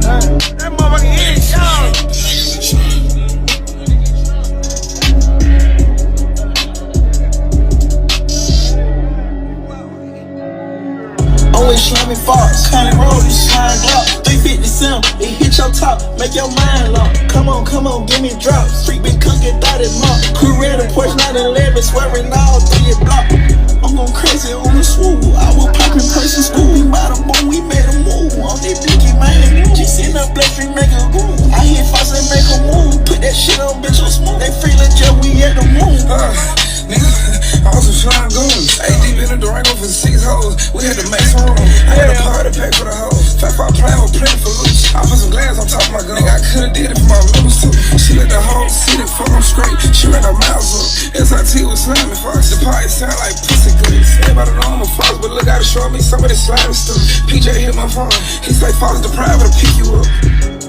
That motherfucking hit, y'all. Always Slimey Fox, County Road, you slime block. 357, it hit your top, make your mind lock. Come on, give me drops. Street been cooking, thought it mop. Crew red, a Porsche 911, swearing all through your block. I'm going crazy on the swoop. I was popping person school. We by the boom, we made a move. On this blicky man, just in the black street, make a groove. I hit Fox and make a move. Put that shit on, bitch, on smooth. They feelin' jail, we at the moon. Nigga, I was some flying goons. 8 deep in the Durango for 6 hoes. We had to make some room. I had a party pack for the hoes. Fat 5 plan with plenty for loose. I put some glass on top of my gun. Nigga, I coulda did it for my members too. She let the whole city fuck them straight. She ran her mouth up. SIT was Slimey Fox. The party sound like pussy goodies. Everybody know I'm a Fox, but look out to show me some of this slimy stuff. PJ hit my phone. He say Fox the private to pick you up.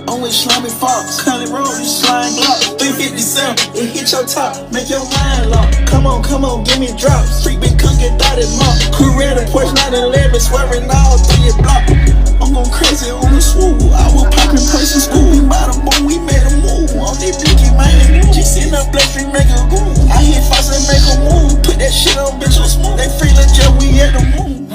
Always Slimey Fox, County Road, you slime block. 357, it hit your top, make your mind lock. Come on, give me drops. Street been cooking, thought it mop. Crew red, a Porsche 911, swearing all through your block. I'm going crazy on the swoop. I was popping person school. We by the boom, we made a move. On this blicky man, just in the black street, make a groove. I hit Fox and make a move. Put that shit on, bitch, on smooth. They feelin' jail, we at the moon.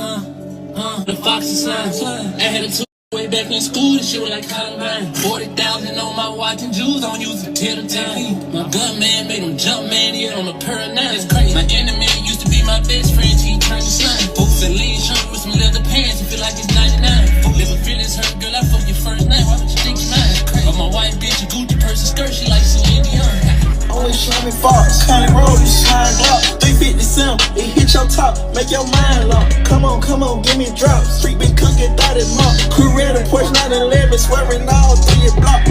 The Fox is slime. I had a way back in school, this shit was like Columbine. 40,000 on my watch and jewels, I don't use it till the time. My gun man made him jump, man, he had on a pair of 9. It's crazy. My enemy used to be my best friend, he turned to slime. Boots and lean shirt with some leather pants, you feel like it's 99. Live a feelings hurt, girl, I fuck your first name, why would you think it's mine? But my white bitch, a Gotit person skirt, she like Celine Dion. Always Slimey Fox, County Road, you slime block. 357, it hit your top, make your mind lock. Come on, give me drops. Street been cooking, thought it mop. Crew red, a Porsche 911, swearing all through your block.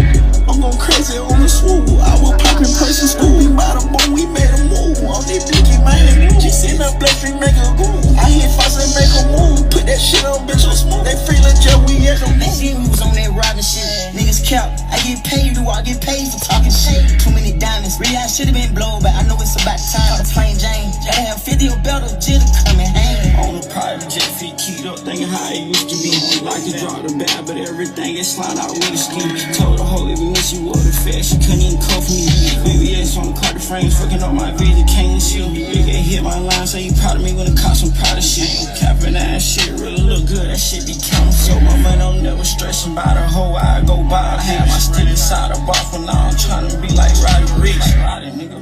I'm going crazy on the swoop. I was popping person school. We by the boom, we made a move. On this blicky man, just in the black street, make a groove. I hit Fox and make a move. Put that shit on, bitch, on smooth. They feelin' jail, we at the moon. They see who was on that robbing shit. Niggas cap. I get paid, do I get paid for talking shit? Too many diamonds. Really, I should've been blown, but I know it's about time. The plain Jane. Gotta have 50 or better just to come and hang. On the private jet, feet keyed up, thinking how it used to be. Like to drop the bag, but everything is slide out with a ski. Told the hoe even when she wore the fat, she couldn't even cuff me. Baby S on the car, the frames fucking up my vision, can't see. Big hit my line, say you proud of me when it cost some proud of shit. Capping that shit really look good, that shit be counting. So my money I'm never stressing by the hoe I go by. I have my stick inside the box when I'm trying to be like Roddy Ricks. Roddy, nigga.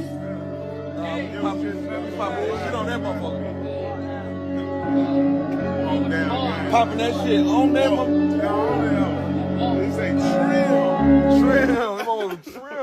Popping that shit on that motherfucker. They say trill.